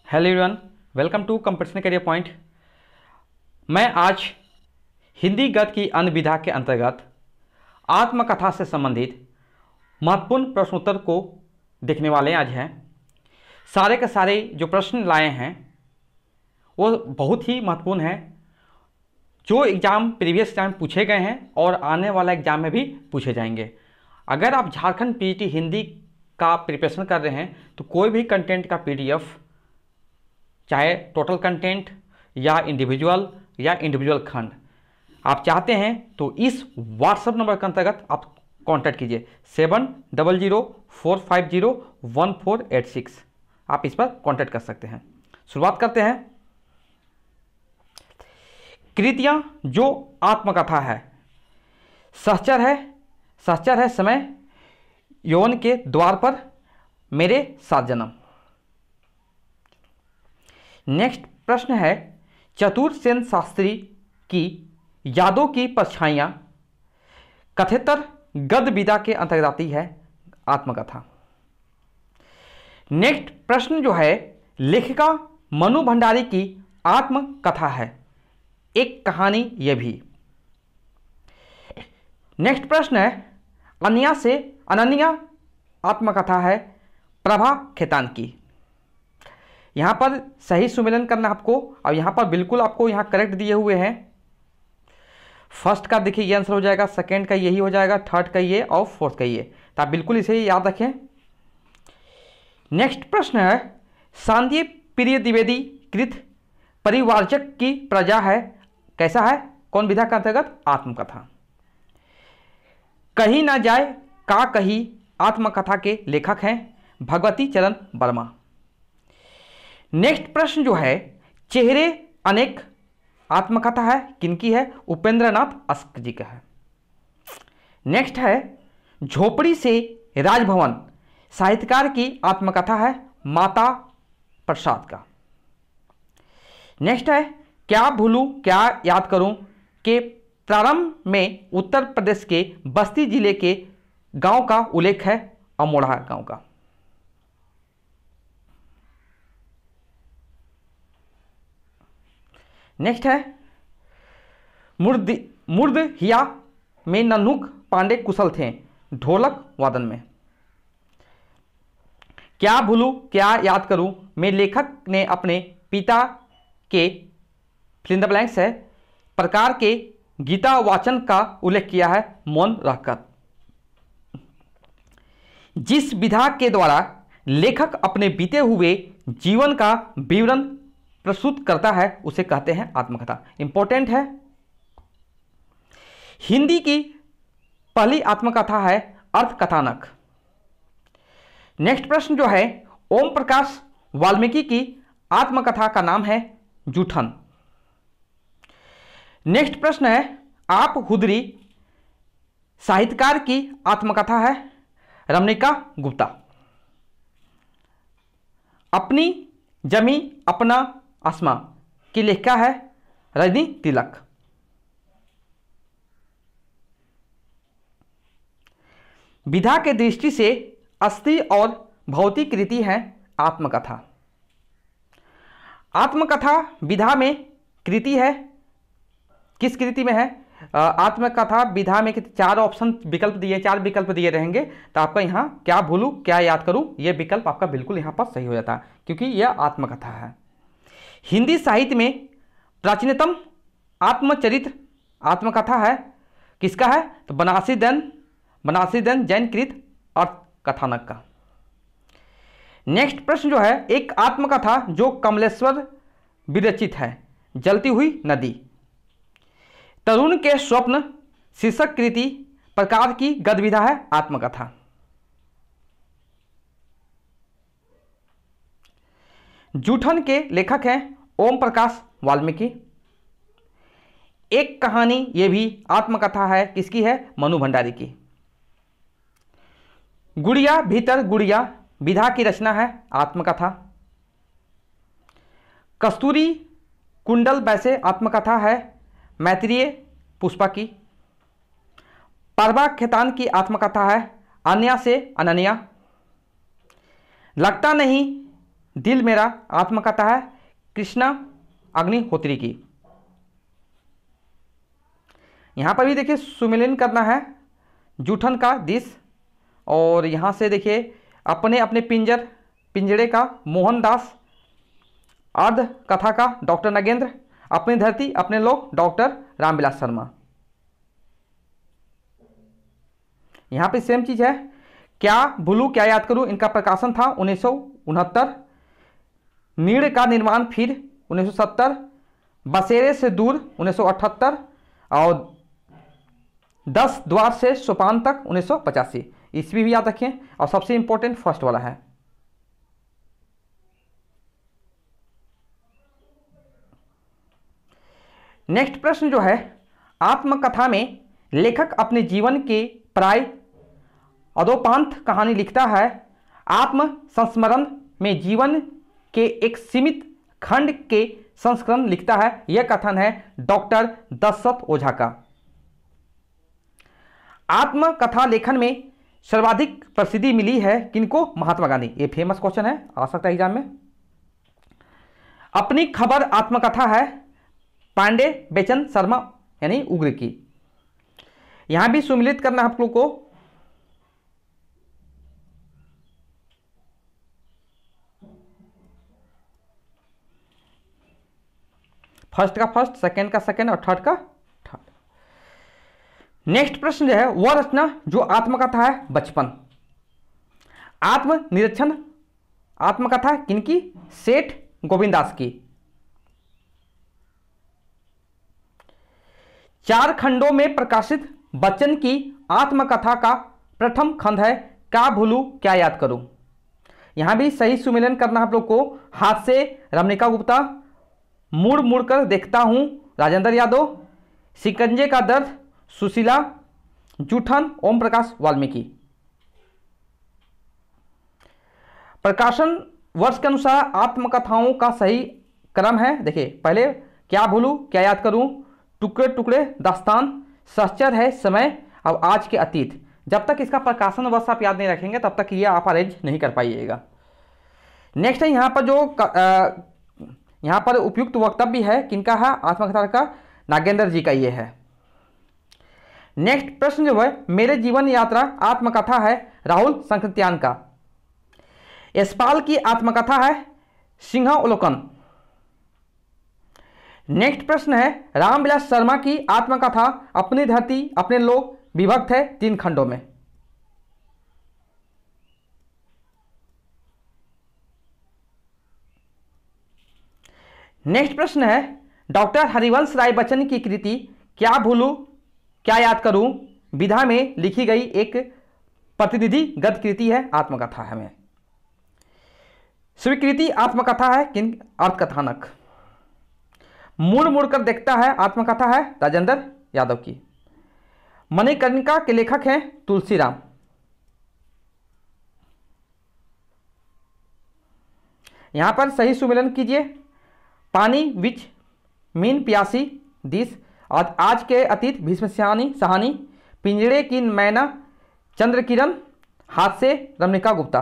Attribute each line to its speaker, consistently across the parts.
Speaker 1: Hello everyone, welcome to competition Career Point. मैं आज हिंदी गद्य की अन्य विधा के अंतर्गत आत्मकथा से संबंधित महत्वपूर्ण प्रश्नोत्तर को देखने वाले आज हैं। सारे के सारे जो प्रश्न लाए हैं वो बहुत ही महत्वपूर्ण हैं, जो एग्ज़ाम प्रीवियस एग्जाम पूछे गए हैं और आने वाला एग्ज़ाम में भी पूछे जाएंगे। अगर आप झारखंड पीईटी हिंदी का प्रिपरेशन कर रहे हैं तो कोई भी कंटेंट का पीडीएफ, चाहे टोटल कंटेंट या इंडिविजुअल खंड आप चाहते हैं तो इस व्हाट्सएप नंबर के अंतर्गत आप कांटेक्ट कीजिए 7004501486। आप इस पर कांटेक्ट कर सकते हैं। शुरुआत करते हैं। कृतियां जो आत्मकथा है। सहचर है समय, यौवन के द्वार पर, मेरे सात जन्म। नेक्स्ट प्रश्न है, चतुर सेन शास्त्री की यादों की परछाइयाँ कथेतर गद्य विधा के अंतर्गत आती है आत्मकथा। नेक्स्ट प्रश्न जो है, लेखिका मनु भंडारी की आत्मकथा है, एक कहानी यह भी। नेक्स्ट प्रश्न है, अनन्या आत्मकथा है, प्रभा खेतान की। यहाँ पर सही सुमेलन करना आपको, और यहाँ पर बिल्कुल आपको यहाँ करेक्ट दिए हुए हैं। फर्स्ट का देखिए ये आंसर हो जाएगा, सेकंड का यही हो जाएगा, थर्ड का ये और फोर्थ का ये, तो आप बिल्कुल इसे याद रखें। नेक्स्ट प्रश्न है, सांदीप प्रिय द्विवेदी कृत परिवारजक की प्रजा है, कैसा है, कौन विधा के अंतर्गत, आत्मकथा। कहीं ना जाए का कही आत्मकथा के लेखक हैं भगवती चरण वर्मा। नेक्स्ट प्रश्न जो है, चेहरे अनेक आत्मकथा है, किनकी है, उपेंद्र नाथ अस्क जी का है। नेक्स्ट है, झोपड़ी से राजभवन साहित्यकार की आत्मकथा है, माता प्रसाद का। नेक्स्ट है, क्या भूलूं क्या याद करूं के प्रारंभ में उत्तर प्रदेश के बस्ती जिले के गांव का उल्लेख है, अमोढ़ा गांव का। नेक्स्ट है, मुर्दहिया में नन्हुक पांडे कुशल थे ढोलक वादन में। क्या भूलूं क्या याद करूं में लेखक ने अपने पिता के फिल इन द ब्लैंक्स है प्रकार के गीता वाचन का उल्लेख किया है, मौन रहकर। जिस विधा के द्वारा लेखक अपने बीते हुए जीवन का विवरण प्रस्तुत करता है उसे कहते हैं आत्मकथा। इंपॉर्टेंट है। हिंदी की पहली आत्मकथा है अर्थकथानक। नेक्स्ट प्रश्न जो है, ओम प्रकाश वाल्मीकि की आत्मकथा का नाम है जूठन। नेक्स्ट प्रश्न है, आप हुदरी साहित्यकार की आत्मकथा है, रमणिका गुप्ता। अपनी जमी अपना आसमां की लेखिका है रजनी तिलक। विधा के दृष्टि से अस्थि और भौतिक कृति है आत्मकथा। आत्मकथा विधा में कृति है, किस कृति में है, आत्मकथा विधा में चार ऑप्शन विकल्प दिए, चार विकल्प दिए रहेंगे, तो आपका यहाँ क्या भूलूं क्या याद करूं ये विकल्प आपका बिल्कुल यहाँ पर सही हो जाता है, क्योंकि यह आत्मकथा है। हिंदी साहित्य में प्राचीनतम आत्मचरित्र आत्मकथा है, किसका है, तो बनारसी दन जैन कृत और कथानक का। नेक्स्ट प्रश्न जो है, एक आत्मकथा जो कमलेश्वर विरचित है, जलती हुई नदी। तरुण के स्वप्न शीर्षक कृति प्रकार की गद्य विधा है आत्मकथा। जूठन के लेखक हैं ओम प्रकाश वाल्मीकि। एक कहानी ये भी आत्मकथा है, किसकी है, मनु भंडारी की। गुड़िया भीतर गुड़िया विधा की रचना है आत्मकथा। कस्तूरी कुंडल वैसे आत्मकथा है मैत्रेय पुष्पा की। परवा खेतान की आत्मकथा है अन्या से अनन्या। लगता नहीं दिल मेरा आत्मकथा है कृष्णा अग्निहोत्री की। यहाँ पर भी देखिए सुमिलिन करना है जूठन का दिस, और यहाँ से देखिए अपने अपने पिंजड़े का मोहनदास, अर्ध कथा का डॉक्टर नगेंद्र, अपनी धरती अपने लोग डॉक्टर रामविलास शर्मा। यहाँ पे सेम चीज है, क्या भूलूं क्या याद करूं, इनका प्रकाशन था 1969, नीड़ का निर्माण फिर 1970, बसेरे से दूर 1978 और 10 द्वार से सोपान तक 1985। ईस्वी भी याद रखें, और सबसे इंपॉर्टेंट फर्स्ट वाला है। नेक्स्ट प्रश्न जो है, आत्मकथा में लेखक अपने जीवन के प्राय अधोपांत कहानी लिखता है। आत्म संस्मरण में जीवन के एक सीमित खंड के संस्करण लिखता है। यह कथन है डॉक्टर दशरथ ओझा का। आत्मकथा लेखन में सर्वाधिक प्रसिद्धि मिली है किनको? महात्मा गांधी। ये फेमस क्वेश्चन है, आ सकता है एग्जाम में। अपनी खबर आत्मकथा है पांडे बेचन शर्मा यानी उग्र की। यहां भी सुमिलित करना आप लोग को। फर्स्ट का फर्स्ट, सेकंड का सेकंड और थर्ड का थर्ड। नेक्स्ट प्रश्न जो है, वह रचना जो आत्मकथा है बचपन। आत्मनिरीक्षण आत्मकथा किनकी? सेठ गोविंदास की। 4 खंडों में प्रकाशित बच्चन की आत्मकथा का प्रथम खंड है क्या भूलूं क्या याद करूं। यहां भी सही सुमिलन करना आप लोग को। हाथ से रमनिका गुप्ता, मुड़ मुड़ कर देखता हूं राजेंद्र यादव, शिकंजे का दर्द सुशीला, जूठन ओम प्रकाश वाल्मीकि। प्रकाशन वर्ष के अनुसार आत्मकथाओं का सही क्रम है। देखिए पहले क्या भूलूं क्या याद करूं, टुकड़े टुकड़े दास्तान, सहचर है समय, अब आज के अतीत। जब तक इसका प्रकाशन वर्ष आप याद नहीं रखेंगे तब तक ये आप अरेंज नहीं कर पाइएगा। नेक्स्ट है यहाँ पर जो यहाँ पर उपयुक्त वक्तव्य है किनका है? आत्मकथा का नागेंद्र जी का ये है। नेक्स्ट प्रश्न जो है, मेरे जीवन यात्रा आत्मकथा है राहुल संकृत्यान का। यशपाल की आत्मकथा है सिंहावलोकन। नेक्स्ट प्रश्न है, रामविलास शर्मा की आत्मकथा अपनी धरती अपने लोग विभक्त है 3 खंडों में। नेक्स्ट प्रश्न है, डॉक्टर हरिवंश राय बच्चन की कृति क्या भूलूं क्या याद करूं विधा में लिखी गई एक प्रतिनिधि गद्य कृति है, आत्मकथा है में। स्वीकृति आत्मकथा है किन? अर्थकथानक। मुड़ मुड़कर देखता है आत्मकथा है राजेंद्र यादव की। मणिकर्णिका के लेखक हैं तुलसीराम। यहां पर सही सुमिलन कीजिए। पानी विच मीन प्यासी दिस, और आज के अतीत भीष्म सहानी, पिंजड़े की मैना चंद्र किरण, हाथ से रमनिका गुप्ता।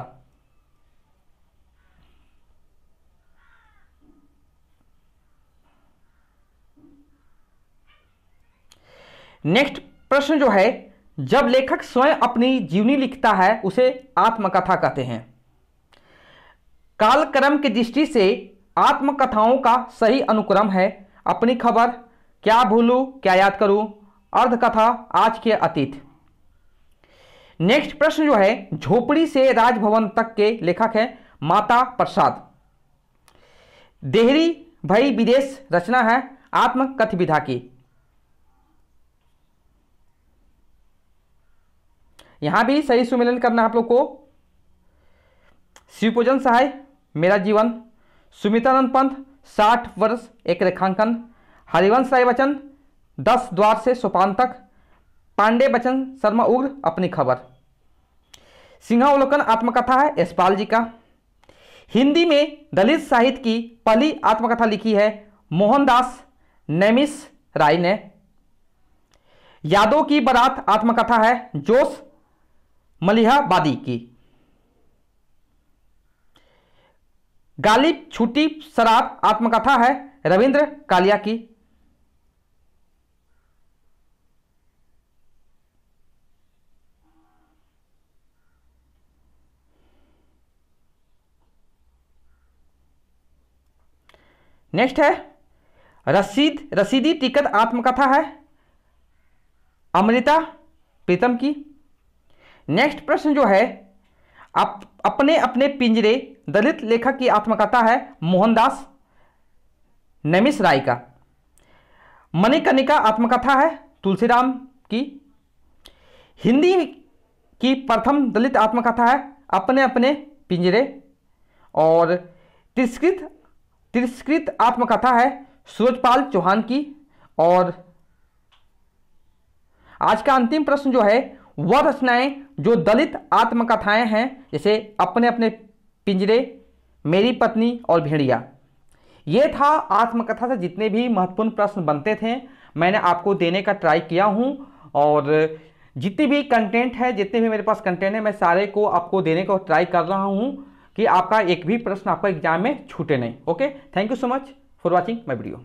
Speaker 1: नेक्स्ट प्रश्न जो है, जब लेखक स्वयं अपनी जीवनी लिखता है उसे आत्मकथा कहते हैं। कालक्रम की दृष्टि से आत्मकथाओं का सही अनुक्रम है अपनी खबर, क्या भूलूं क्या याद करूं, अर्धकथा, आज के अतीत। नेक्स्ट प्रश्न जो है, झोपड़ी से राजभवन तक के लेखक हैं माता प्रसाद। देहरी भई विदेश रचना है आत्मकथ विधा की। यहां भी सही सुमिलन करना आप लोग को। शिवपूजन सहाय मेरा जीवन, सुमित्रानंद पंत 60 वर्ष एक रेखांकन, हरिवंश राय बच्चन 10 द्वार से सोपान तक, पांडे बच्चन शर्मा उग्र अपनी खबर। सिंहावलोकन आत्मकथा है यशपाल जी का। हिंदी में दलित साहित्य की पहली आत्मकथा लिखी है मोहनदास नैमिष राय ने। यादों की बारात आत्मकथा है जोश मलिहाबादी की। गालिब छूटी शराब आत्मकथा है रविंद्र कालिया की। नेक्स्ट है रसीदी टिकट आत्मकथा है अमृता प्रीतम की। नेक्स्ट प्रश्न जो है अपने अपने पिंजरे दलित लेखक की आत्मकथा है मोहनदास नमिश राय का। मणिकर्णिका आत्मकथा है तुलसीराम की। हिंदी की प्रथम दलित आत्मकथा है अपने अपने पिंजरे। और तिरस्कृत आत्मकथा है सूरजपाल चौहान की। और आज का अंतिम प्रश्न जो है वह रचनाएं जो दलित आत्मकथाएं हैं जैसे अपने अपने पिंजरे, मेरी पत्नी और भेड़िया। ये था आत्मकथा से जितने भी महत्वपूर्ण प्रश्न बनते थे मैंने आपको देने का ट्राई किया हूं। और जितनी भी कंटेंट है, जितने भी मेरे पास कंटेंट है, मैं सारे को आपको देने को ट्राई कर रहा हूं कि आपका एक भी प्रश्न आपका एग्जाम में छूटे नहीं। Okay, thank you so much for watching my video.